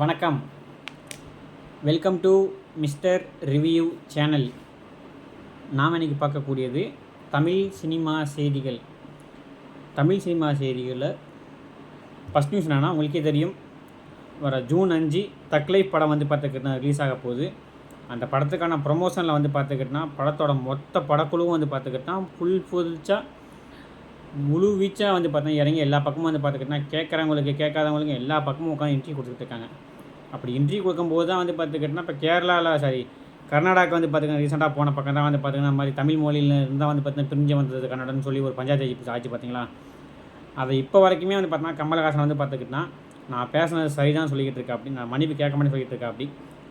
வணக்கம். Welcome to mister review channel. நாம் இன்றைக்கி பார்க்கக்கூடியது தமிழ் சினிமா செய்திகள். தமிழ் சினிமா செய்திகளில் ஃபஸ்ட் நியூஸ் என்னன்னா, உங்களுக்கே தெரியும், வர ஜூன் 5 தக்லை படம் வந்து பார்த்துக்கிட்டா ரிலீஸ் ஆக போகுது. அந்த படத்துக்கான ப்ரொமோஷனில் வந்து பார்த்துக்கிட்டா படத்தோட மொத்த படக்குழுவும் வந்து பார்த்துக்கிட்டா ஃபுல்லாக முழு வீச்சாக வந்து பார்த்தீங்கன்னா இறங்கி எல்லா பக்கமும் வந்து பார்த்துக்கிட்டா கேட்குறவங்களுக்கு கேட்காதவங்களுக்கு எல்லா பக்கமும் உட்காந்து இன்ட்ரி கொடுத்துட்டு இருக்காங்க. அப்படி இன்ட்ரி கொடுக்கும்போது தான் வந்து பார்த்துக்கிட்டா இப்போ கேரளாவில் கர்நாடகாவுக்கு வந்து பார்த்திங்கன்னா ரீசெண்டாக போன பக்கம் தான் வந்து பார்த்திங்கன்னா இந்த மாதிரி தமிழ் மொழியில் இருந்தால் வந்து பார்த்திங்கன்னா பிரிஞ்சு வந்தது கன்னடன்னு சொல்லி ஒரு பஞ்சாயத்து ஆச்சு பார்த்தீங்களா. அதை இப்போ வரைக்குமே வந்து பார்த்தீங்கன்னா கமலஹாசன் வந்து பார்த்துக்கிட்டா நான் பேசுனது சரிதான் சொல்லிக்கிட்டு இருக்கா அப்படி, நான் மன்னிப்பு கேட்க மாட்டேன்னு சொல்லிட்டு இருக்கா அப்படி.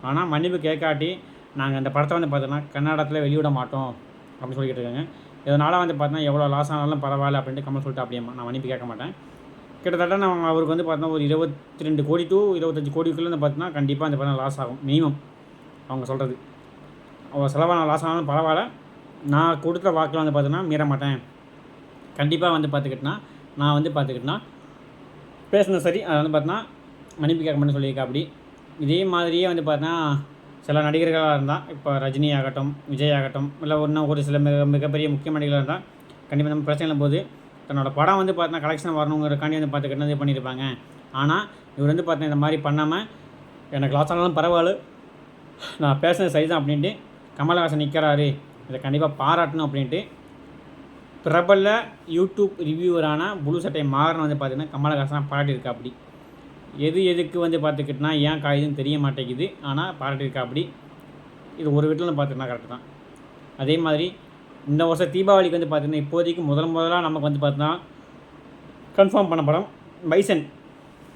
ஆனால் மன்னிப்பு கேட்காட்டி நாங்கள் அந்த படத்தை வந்து பார்த்தோன்னா கன்னடத்தில் வெளியிட மாட்டோம் அப்படின்னு சொல்லிக்கிட்டு இருக்காங்க. இதனால் வந்து பார்த்தீங்கன்னா எவ்வளோ லாஸ் ஆனாலும் பரவாயில்ல அப்படின்ட்டு கமல் சொல்லிட்டு அப்படியேம்மா நான் மன்னிப்பு கேட்க மாட்டேன். கிட்டத்தட்ட நான் அவருக்கு வந்து பார்த்தோன்னா ஒரு 22 கோடி to 25 கோடிக்குள்ளே வந்து பார்த்தீங்கன்னா கண்டிப்பாக அந்த படம் லாஸ் ஆகும் மினிமம். அவங்க சொல்கிறது அவ்வளோ செலவான லாஸ் ஆனாலும் பரவாயில்ல, நான் கொடுத்த வாக்கில் வந்து பார்த்தீங்கன்னா மீற மாட்டேன். கண்டிப்பாக வந்து பார்த்துக்கிட்டேன்னா நான் வந்து பார்த்துக்கிட்டேன்னா பேசுனது சரி, அதை வந்து பார்த்தீங்கன்னா மன்னிப்பு கேட்க மாட்டேன்னு சொல்லியிருக்கா அப்படி. இதே மாதிரியே வந்து பார்த்தீங்கன்னா சில நடிகர்களாக இருந்தால், இப்போ ரஜினி ஆகட்டும், விஜய் ஆகட்டும், இல்லை இன்னும் ஒரு சில மிகப்பெரிய முக்கிய நடிகர்களாக இருந்தால் கண்டிப்பாக நம்ம பிரச்சனை போது தன்னோட படம் வந்து பார்த்தீங்கன்னா கலெக்ஷன் வரணுங்கிறக்காண்டி வந்து பார்த்துக்கிட்டு இது பண்ணியிருப்பாங்க. ஆனால் இவர் வந்து பார்த்தீங்கன்னா இந்த மாதிரி பண்ணாமல் எனக்கு லாஸ் ஆனாலும் பரவாயில்ல, நான் பேசுனது சரி தான் அப்படின்ட்டு கமலஹாசன் நிற்கிறாரு, இதை கண்டிப்பாக பாராட்டணும் அப்படின்ட்டு பிரபல யூடியூப் ரிவ்யூவரான புளு சட்டை மாறன் வந்து பார்த்திங்கன்னா கமலஹாசன் பாராட்டியிருக்கா அப்படி. எதுக்கு வந்து பார்த்துக்கிட்டனா ஏன் காயுதுன்னு தெரிய மாட்டேங்குது, ஆனால் பாராட்டியிருக்கா அப்படி. இது ஒரு வீட்டில் வந்து பார்த்துக்கிட்டா கரெக்டு தான். அதே மாதிரி இந்த வருஷம் தீபாவளிக்கு வந்து பார்த்திங்கன்னா இப்போதைக்கு முதலாக நமக்கு வந்து பார்த்தீங்கன்னா கன்ஃபார்ம் பண்ண படம் பைசன்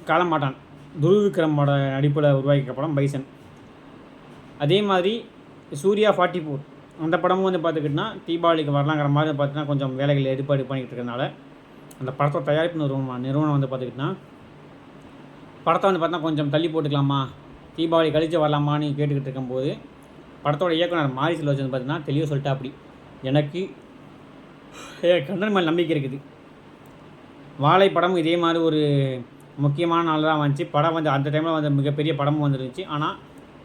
காலமாட்டான், துருவிக்ரமோட நடிப்பில் உருவாக்கிய படம் பைசன். அதே மாதிரி சூர்யா 44 அந்த படமும் வந்து பார்த்துக்கிட்டனா தீபாவளிக்கு வரலாங்கிற மாதிரி பார்த்தீங்கன்னா கொஞ்சம் வேலைகள் ஏற்பாடு பண்ணிக்கிட்டு இருக்கிறதுனால அந்த படத்தோட தயாரிப்பு நிறுவனம் வந்து பார்த்துக்கிட்டனா படத்தை வந்து பார்த்தா கொஞ்சம் தள்ளி போட்டுக்கலாமா, தீபாவளி கழித்து வரலாமான்னு கேட்டுக்கிட்டு இருக்கும்போது படத்தோட இயக்குனர் மாரி செல்வராஜ் வந்து பார்த்தீங்கன்னா தெளிவாக சொல்லிட்டா அப்படி, எனக்கு கண்ணன் மேல் நம்பிக்கை இருக்குது. வாழை படம் இதே மாதிரி ஒரு முக்கியமான நாள் தான் வந்துச்சு. படம் வந்து அந்த டைமில் வந்து மிகப்பெரிய படமும் வந்துருந்துச்சு. ஆனால்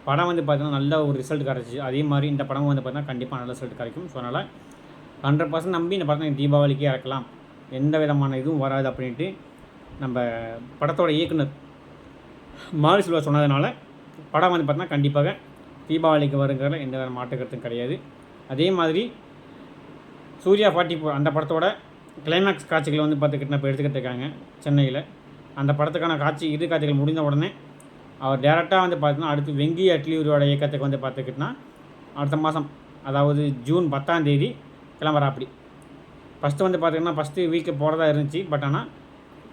படம் வந்து பார்த்தீங்கன்னா நல்ல ஒரு ரிசல்ட் கிடச்சிச்சு. அதே மாதிரி இந்த படமும் வந்து பார்த்தீங்கன்னா கண்டிப்பாக நல்ல ரிசல்ட் கிடைக்கும். ஸோ அதனால் 100% நம்பி இந்த படத்தை தீபாவளிக்கே இறக்கலாம், எந்த விதமான இதுவும் வராது அப்படின்ட்டு நம்ம படத்தோட இயக்குனர் மாரி செல்வராஜ் சொன்னதுனால படம் வந்து பார்த்தீங்கன்னா கண்டிப்பாக தீபாவளிக்கு வருங்கிறதுல எந்த வித மாற்று கருத்தும் கிடையாது. அதே மாதிரி சூர்யா 44 அந்த படத்தோட கிளைமேக்ஸ் காட்சிகள் வந்து பார்த்துக்கிட்டு இப்போ எடுத்துக்கிட்டு இருக்காங்க சென்னையில். அந்த படத்துக்கான காட்சிகள் முடிந்த உடனே அவர் டேரெக்டாக வந்து பார்த்தீங்கன்னா அடுத்து வெங்கி அட்லியூரோட இயக்கத்துக்கு வந்து பார்த்துக்கிட்டனா அடுத்த மாதம், அதாவது ஜூன் 10ஆம் தேதி கிளம்புறா அப்படி. ஃபஸ்ட்டு வந்து பார்த்திங்கன்னா ஃபஸ்ட்டு வீக்கு போகிறதா இருந்துச்சு. பட் ஆனால்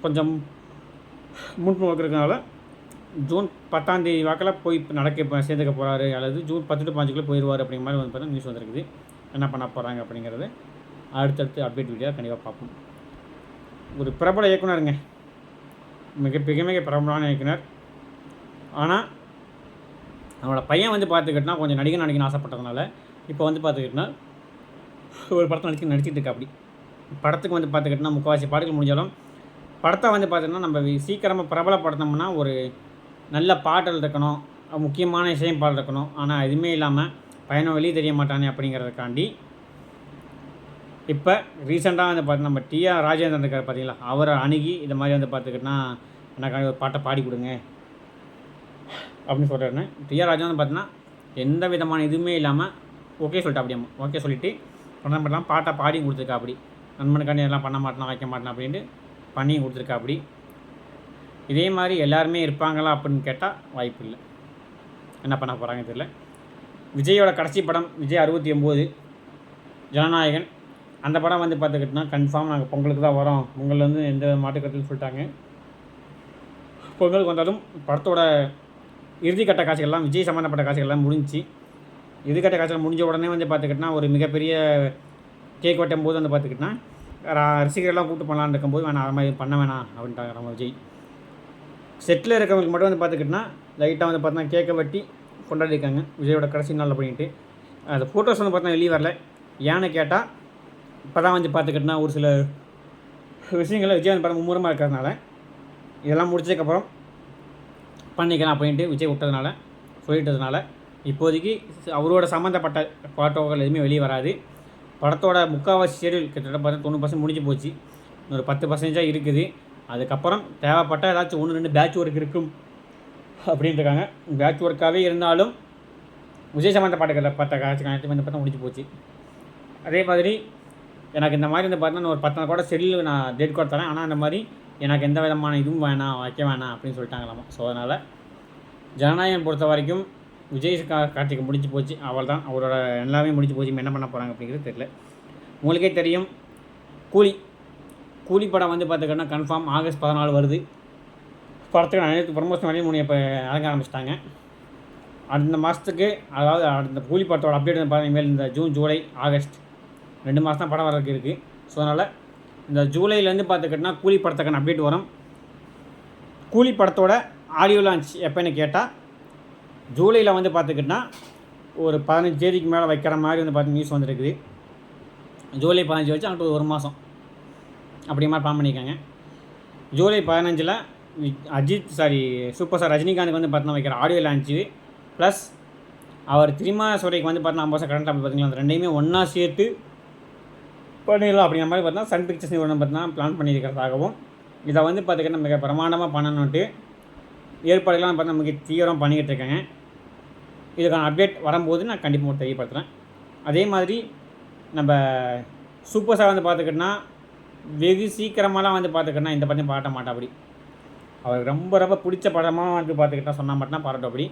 கொஞ்சம் முன்பு இருக்கிறதுனால ஜூன் 10ஆம் தேதி வாக்கில் போய் சேர்ந்துக்க போகிறாரு, அல்லது ஜூன் 10 to 15 போயிடுவார் அப்படிங்கிற மாதிரி வந்து பார்த்தீங்கன்னா நியூஸ் வந்துருக்குது. என்ன பண்ண போகிறாங்க அப்படிங்கிறது அடுத்தடுத்து அப்டேட் வீடியோ கண்டிப்பாக பார்ப்போம். ஒரு பிரபல இயக்குனருங்க, மிக பிரபலமான இயக்குனர். ஆனால் அவனோட பையன் வந்து பார்த்துக்கிட்டனா கொஞ்சம் நடிக்கணும்னு ஆசைப்பட்டதுனால இப்போ வந்து பார்த்துக்கிட்டனா ஒரு படத்தை நடிச்சிட்டு இருக்கா அப்படி. படத்துக்கு வந்து பார்த்துக்கிட்டனா முக்கால்வாசி பாடல்கள் முடிஞ்சாலும் படத்தை வந்து பார்த்திங்கன்னா நம்ம சீக்கிரமாக பிரபலப்படுத்தோம்னா ஒரு நல்ல பாடல் இருக்கணும், முக்கியமான இசையும் பாடல் இருக்கணும். ஆனால் எதுவுமே இல்லாமல் பையனும் வெளியே தெரிய மாட்டானே அப்படிங்கிறதுக்காண்டி இப்போ ரீசெண்டாக வந்து பார்த்தீங்கன்னா நம்ம டிஆர் ராஜேந்திரன் இருக்கார் பார்த்தீங்களா, அவரை அணுகி இந்த மாதிரி வந்து பார்த்துக்கிட்டனா எனக்காக ஒரு பாட்டை பாடி கொடுங்க அப்படின்னு சொல்கிறேன்னு டிஆர் ராஜேந்திரன் பார்த்தீங்கன்னா எந்த விதமான இதுவுமே இல்லாமல் ஓகே சொல்லிட்டா அப்படியே. ஓகே சொல்லிவிட்டு பண்ணலாம் பாட்டை பாடி கொடுத்துருக்கா அப்படி. நண்பனுக்காண்டி எல்லாம் பண்ண மாட்டேன் வைக்க மாட்டேன் அப்படின்ட்டு பண்ணி கொடுத்துருக்கா அப்படி. இதே மாதிரி எல்லாருமே இருப்பாங்களா அப்படின்னு கேட்டால் வாய்ப்பு இல்லை. என்ன பண்ண போகிறாங்க தெரியல. விஜயோட கடைசி படம் விஜய் 69 ஜனநாயகன். அந்த படம் வந்து பார்த்துக்கிட்டோன்னா கன்ஃபார்ம் நாங்கள் பொங்கலுக்கு தான் வரோம், பொங்கல் வந்து எந்த மாட்டுக்கட்டுன்னு சொல்லிட்டாங்க. பொங்கலுக்கு வந்தாலும் படத்தோட இறுதிக்கட்ட காட்சிகள்லாம் விஜய் சம்மந்தப்பட்ட காட்சிகள்லாம் முடிஞ்சு, இறுதிக்கட்ட காட்சிகள் முடிஞ்ச உடனே வந்து பார்த்துக்கிட்டோன்னா ஒரு மிகப்பெரிய கேக் வெட்டும் போது வந்து பார்த்துக்கிட்டோன்னா ரசிகர்கள்லாம் கூப்பிட்டு பண்ணலான்னு இருக்கும்போது வேணாம், அது மாதிரி பண்ண வேணாம் அப்படின்ட்டாங்க நம்ம விஜய். செட்டில் இருக்கிறவங்களுக்கு மட்டும் வந்து பார்த்துக்கிட்டோன்னா லைட்டாக வந்து பார்த்தீங்கன்னா கேக்கை வெட்டி கொண்டாடிருக்காங்க விஜயோட கடைசி நாள் அப்படின்ட்டு. அந்த ஃபோட்டோஸ் வந்து பார்த்தீங்கன்னா வெளியே வரல. ஏன்னு கேட்டால் இப்போ தான் வந்து பார்த்துக்கிட்டோன்னா ஒரு சில விஷயங்களில் விஜய் வந்து படம் மும்முரமாக இருக்கிறதுனால இதெல்லாம் முடிச்சதுக்கப்புறம் பண்ணிக்கலாம் அப்படின்ட்டு விஜய் விட்டதுனால சொல்லிட்டதுனால இப்போதைக்கு அவரோட சம்மந்தப்பட்ட ஃபோட்டோக்கள் எதுவுமே வெளியே வராது. படத்தோட முக்கால்வாசி ஷெடியூல் கிட்டத்தட்ட பார்த்தா 90% முடிஞ்சு போச்சு. ஒரு 10% இருக்குது. அதுக்கப்புறம் தேவைப்பட்ட ஏதாச்சும் 1-2 பேட்ச் ஒர்க் இருக்கும் அப்படின்ட்டுருக்காங்க. பேட்ச் ஒர்க்காகவே இருந்தாலும் விஜய் சம்மந்தப்பட்ட காட்சி வந்து பார்த்தா முடிஞ்சு போச்சு. அதே மாதிரி எனக்கு இந்த மாதிரி வந்து பார்த்தீங்கன்னா ஒரு 10 நாள் கூட ஷெடியூல் நான் டேட் கூட தரேன். ஆனால் அந்த மாதிரி எனக்கு எந்த விதமான இதுவும் வேணாம், வைக்க வேணாம் அப்படின்னு சொல்லிட்டாங்களாமா. ஸோ அதனால் ஜனநாயகம் பொறுத்த வரைக்கும் விஜய் கார்த்திகை முடிஞ்சு போச்சு. அவள் தான் அவரோட எல்லாமே முடிஞ்சு போச்சு. என்ன பண்ண போகிறாங்க அப்படிங்கிறது தெரியல. உங்களுக்கே தெரியும் கூலி படம் வந்து பார்த்துக்கிட்டோன்னா கன்ஃபார்ம் ஆகஸ்ட் 14 வருது. படத்துக்கு அனைத்து ப்ரமோஷன் வேலையும் இப்போ இறங்க ஆரம்பிச்சிட்டாங்க. அந்த மாதத்துக்கு அதாவது அந்த கூலி படத்தோட அப்டேட் வந்து பார்த்தீங்கன்னா இனிமேல் இந்த ஜூன், ஜூலை, ஆகஸ்ட் 2 மாதம் தான் படம் வரதுக்கு இருக்குது. ஸோ அதனால் இந்த ஜூலைலேருந்து பார்த்துக்கிட்டோன்னா கூலி படத்துக்கான அப்டேட் வரும். கூலி படத்தோட ஆடியோ லான்ச் எப்போன்னு கேட்டால் ஜூலையில் வந்து பார்த்துக்கிட்டோன்னா ஒரு 15 தேதிக்கு மேலே வைக்கிற மாதிரி வந்து பார்த்து நியூஸ் வந்துருக்குது. ஜூலை 15 வச்சு அங்கிட்டு 1 மாதம் அப்படி மாதிரி பிளான் பண்ணியிருக்காங்க. ஜூலை 15 சூப்பர் ஸ்டார் ரஜினிகாந்துக்கு வந்து பார்த்தீங்கன்னா வைக்கிற ஆடியோ லான்ச்சு ப்ளஸ் அவர் திரிமாசுரைக்கு வந்து பார்த்தீங்கன்னா 50 கரண்ட் அப்படி பார்த்தீங்களா அந்த ரெண்டையுமே ஒன்றா சேர்த்து பண்ணிடலாம் அப்படிங்கிற மாதிரி பார்த்தீங்கன்னா சன் பிக்சர்ஸ் நிறுவனம் பார்த்தீங்கன்னா பிளான் பண்ணியிருக்கிறதாகவும் இதை வந்து பார்த்துக்கிட்டா மிக பிரமாண்டமாக பண்ணணுன்ட்டு ஏற்பாடுகள்லாம் பார்த்தீங்கன்னா மிக தீவிரம் பண்ணிக்கிட்டு இருக்காங்க. இதுக்கான அப்டேட் வரும்போது நான் கண்டிப்பாக தெரியப்படுத்துகிறேன். அதே மாதிரி நம்ம சூப்பர் ஸ்டார் வந்து பார்த்துக்கிட்டோன்னா வெகு சீக்கிரமாலாம் வந்து பார்த்துக்கிட்டோன்னா இந்த படத்தையும் பாராட்ட மாட்டா. அப்படி அவருக்கு ரொம்ப ரொம்ப பிடிச்ச படமாக வந்து பார்த்துக்கிட்டா சொன்னால் மட்டும்தான் பாராட்டும். அப்படி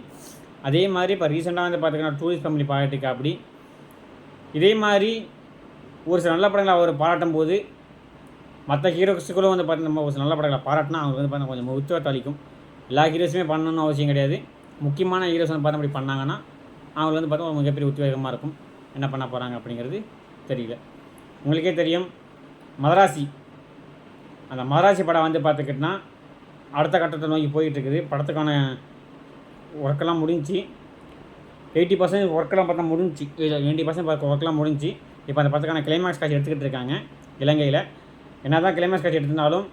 அதே மாதிரி இப்போ ரீசெண்டாக வந்து பார்த்துக்கிட்டா டூரிஸ்ட் ஃபேமிலி பாராட்டிக்கா. அப்படி இதே மாதிரி ஒரு சில நல்ல படங்களை அவர் பாராட்டும் போது மற்ற ஹீரோஸுக்குள்ளும் வந்து பார்த்தீங்கன்னா ஒரு சில நல்ல படங்களை பாராட்டினா அவங்க வந்து பார்த்தீங்கன்னா கொஞ்சம் உத்வேகத்தை அளிக்கும். எல்லா ஹீரோஸுமே பண்ணணும்னு அவசியம் கிடையாது. முக்கியமான ஹீரோஸ் வந்து பார்த்தா அப்படி பண்ணாங்கன்னா அவங்களுக்கு வந்து பார்த்தா ஒரு மிகப்பெரிய உத்வேகமாக இருக்கும். என்ன பண்ண போகிறாங்க அப்படிங்கிறது தெரியல. உங்களுக்கே தெரியும் மதராசி, அந்த மதராசி படம் வந்து பார்த்துக்கிட்டோன்னா அடுத்த கட்டத்தை நோக்கி போயிட்டுருக்குது. படத்துக்கான ஒர்க்கெல்லாம் முடிஞ்சு 80% ஒர்க்கெல்லாம் பார்த்தா முடிஞ்சு 20% ஒர்க்கெல்லாம் முடிஞ்சு இப்போ அந்த படத்துக்கான கிளைமேக்ஸ் காட்சி எடுத்துக்கிட்டு இருக்காங்க இலங்கையில். என்ன தான் கிளைமேக்ஸ் காட்சி எடுத்திருந்தாலும்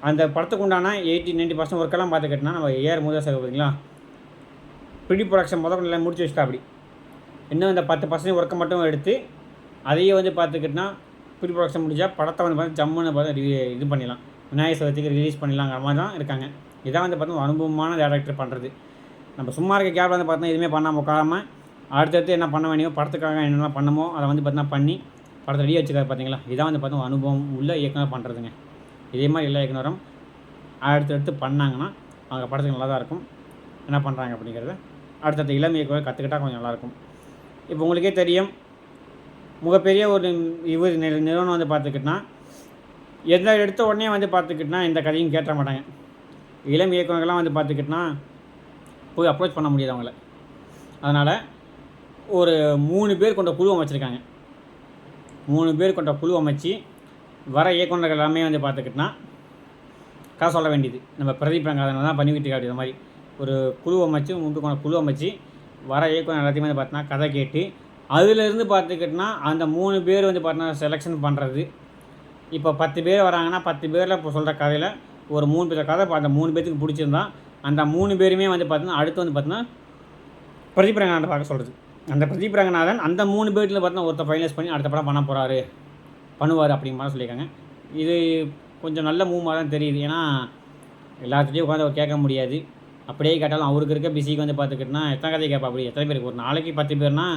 அந்த படத்துக்கு உண்டான 80-90% ஒர்க்கெல்லாம் பார்த்துக்கிட்டோன்னா நம்ம ஏஆர் முருகதாஸ் பார்த்தீங்களா ப்ரீ ப்ரொடக்ஷன் முதல் நல்லா முடிச்சு வச்சுட்டா. அப்படி இன்னும் இந்த 10% ஒர்க்கை மட்டும் எடுத்து அதையே வந்து பார்த்துக்கிட்டோன்னா ப்ரீ ப்ரொடக்ஷன் முடிஞ்சால் படத்தை வந்து பார்த்து ஜம்முன்னு பார்த்து இது பண்ணிடலாம், விநாயகர் சதுர்த்திக்கு ரிலீஸ் பண்ணிடலாங்கிற மாதிரி தான் இருக்காங்க. இதான் வந்து பார்த்தா அனுபவமான டேரக்டர் பண்ணுறது. நம்ம சும்மா இருக்க கேப்பில் வந்து பார்த்தா எதுவுமே பண்ணாமல் உட்காராமல் அடுத்தடுத்து என்ன பண்ண வேண்டியோ படத்துக்காக என்னென்ன பண்ணமோ அதை வந்து பார்த்தீங்கன்னா பண்ணி படத்தை ரெடி வச்சுக்காது பார்த்தீங்களா. இதான் வந்து பார்த்தா அனுபவம் உள்ள இயக்குனர் பண்ணுறதுங்க. இதே மாதிரி எல்லா இயக்குனரும் அடுத்தடுத்து பண்ணாங்கன்னா அவங்க படத்துக்கு நல்லா தான் இருக்கும். என்ன பண்ணுறாங்க அப்படிங்கிறத அடுத்தடுத்த இளம் இயக்குனர் கற்றுக்கிட்டால் கொஞ்சம் நல்லாயிருக்கும். இப்போ உங்களுக்கே தெரியும் மிகப்பெரிய ஒரு நிறுவனம் வந்து பார்த்துக்கிட்டோன்னா எந்த எடுத்த உடனே வந்து பார்த்துக்கிட்டோன்னா இந்த கதையும் கேட்ட மாட்டாங்க. இளம் இயக்குனர்கள்லாம் வந்து பார்த்துக்கிட்டோன்னா போய் அப்ரோச் பண்ண முடியாது அவங்கள. அதனால் ஒரு 3 பேர் கொண்ட குழு அமைச்சிருக்காங்க. 3 பேர் கொண்ட குழு அமைச்சு வர இயக்குனர்கள் எல்லாமே வந்து பார்த்துக்கிட்டோன்னா கதை சொல்ல வேண்டியது. நம்ம பிரதீப் ரங்காதனை தான் பண்ணிக்கிட்டு இருக்காரு. இது மாதிரி ஒரு குழு அமைச்சு 3 கொண்ட குழு அமைச்சு வர இயக்குனர் எல்லாத்தையுமே வந்து பார்த்தீங்கன்னா கதை கேட்டு அதிலேருந்து பார்த்துக்கிட்டோன்னா அந்த 3 பேர் வந்து பார்த்தீங்கன்னா செலெக்ஷன் பண்ணுறது. இப்போ 10 பேர் வராங்கன்னா 10 பேரில் இப்போ சொல்கிற கதையில் ஒரு 3 பேர் கதை அந்த 3 பேருக்கு பிடிச்சிருந்தா அந்த 3 பேருமே வந்து பார்த்தீங்கன்னா அடுத்து வந்து பார்த்தீங்கன்னா பிரதீப் ரங்கநாதன் பார்க்க சொல்கிறது. அந்த பிரதீப் ரங்கநாதன் அந்த 3 பேரில் பார்த்தீங்கன்னா ஒருத்தர் ஃபைனலைஸ் பண்ணி அடுத்த படம் பண்ணுவார் அப்படிங்கிற மாதிரி சொல்லியிருக்காங்க. இது கொஞ்சம் நல்ல மூவ்மாக தான் தெரியுது. ஏன்னா எல்லாத்துலேயும் உட்காந்து அவர் கேட்க முடியாது. அப்படியே கேட்டாலும் அவருக்கு இருக்க பிஸிக்கு வந்து பார்த்துக்கிட்டோன்னா எத்தனை கதையை கேட்பா. அப்படி எத்தனை பேருக்கு ஒரு நாளைக்கு 10 பேர்னா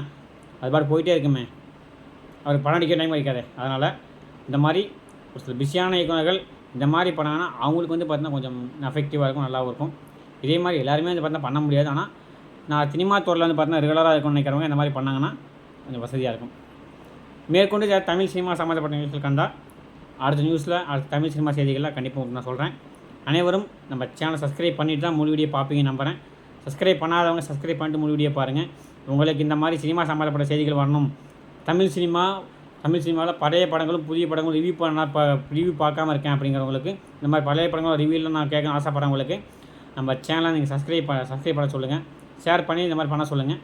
அது பாட்டு போயிட்டே இருக்குமே, அவர் படம் அடிக்க டைம் வைக்காதே. அதனால் இந்த மாதிரி ஒரு சில பிஸியான இயக்குனர்கள் இந்த மாதிரி பண்ணாங்கன்னா அவங்களுக்கு வந்து பார்த்தீங்கன்னா கொஞ்சம் எஃபெக்டிவாக இருக்கும், நல்லாவும் இருக்கும். இதே மாதிரி எல்லாருமே வந்து பார்த்தீங்கன்னா பண்ண முடியாது. ஆனால் நான் சினிமா துறையில் வந்து பார்த்தீங்கன்னா ரெகுலராக இருக்கும்னு நினைக்கிறவங்க இந்த மாதிரி பண்ணாங்கன்னா கொஞ்சம் வசதியாக இருக்கும். மேற்கொண்டு தமிழ் சினிமா சம்மந்தப்பட்ட நியூஸ்கள் கண்டால் அடுத்த நியூஸில் அடுத்த தமிழ் சினிமா செய்திகளில் கண்டிப்பாக நான் சொல்கிறேன். அனைவரும் நம்ம சேனலை சப்ஸ்கிரைப் பண்ணிவிட்டு தான் முழு வீடியோ பார்ப்பீங்க நம்புகிறேன். சப்ஸ்கிரைப் பண்ணாதவங்க சப்ஸ்கிரைப் பண்ணிட்டு முழு வீடியோ பாருங்கள். உங்களுக்கு இந்த மாதிரி சினிமா சம்மந்தப்பட்ட செய்திகள் வரணும், தமிழ் சினிமாவில் பழைய படங்களும் புதிய படங்களும் ரிவ்யூ பார்க்காம இருக்கேன் அப்படிங்கிறவங்களுக்கு, இந்த மாதிரி பழைய படங்களும் ரிவ்யூவில் நான் கேட்க ஆசைப்படுறவங்களுக்கு நம்ம சேனலை நீங்கள் சப்ஸ்கிரைப் பண்ண சொல்லுங்கள், ஷேர் பண்ணி இந்த மாதிரி பண்ண சொல்லுங்கள்.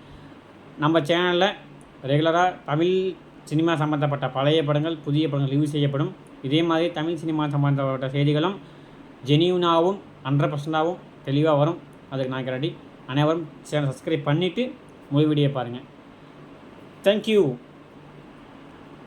நம்ம சேனலில் ரெகுலராக தமிழ் சினிமா சம்மந்தப்பட்ட பழைய படங்கள் புதிய படங்கள் ரிவ்யூ செய்யப்படும். இதே மாதிரி தமிழ் சினிமா சம்மந்தப்பட்ட செய்திகளும் ஜெனியூனாகவும் 100%ஆகவும் தெளிவாக வரும். அதுக்கு நான் ரெடி. அனைவரும் சேனல் சப்ஸ்கிரைப் பண்ணிவிட்டு முழு வீடியோ பாருங்கள். தேங்க்யூ.